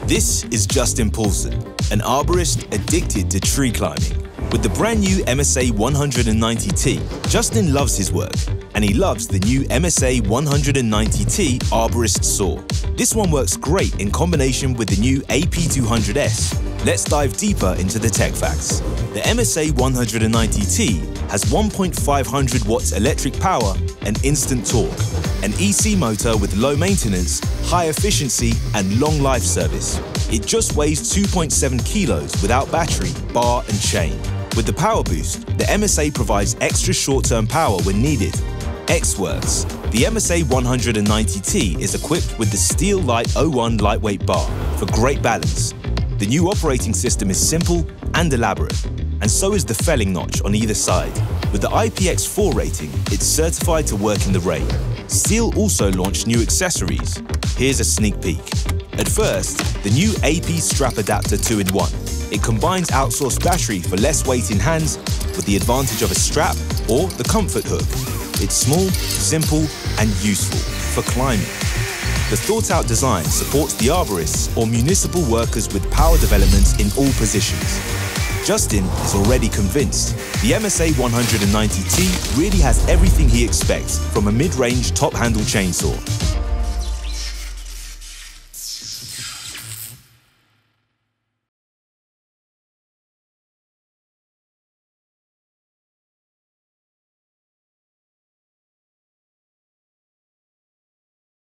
This is Justin Paulson, an arborist addicted to tree climbing. With the brand new MSA 190T, Justin loves his work, and he loves the new MSA 190T arborist saw. This one works great in combination with the new AP200S. Let's dive deeper into the tech facts. The MSA 190T has 1,500 watts electric power and instant torque, an EC motor with low maintenance, high efficiency and long life service. It just weighs 2.7 kilos without battery, bar and chain. With the Power Boost, the MSA provides extra short-term power when needed. X works. The MSA 190T is equipped with the STIHL LIGHT 01 lightweight bar for great balance. The new operating system is simple and elaborate, and so is the felling notch on either side. With the IPX4 rating, it's certified to work in the rain. STIHL also launched new accessories. Here's a sneak peek. At first, the new AP strap adapter 2-in-1. It combines outsourced battery for less weight in hands with the advantage of a strap or the comfort hook. It's small, simple and useful for climbing. The thought-out design supports the arborists or municipal workers with power developments in all positions. Justin is already convinced. The MSA 190T really has everything he expects from a mid-range top-handle chainsaw.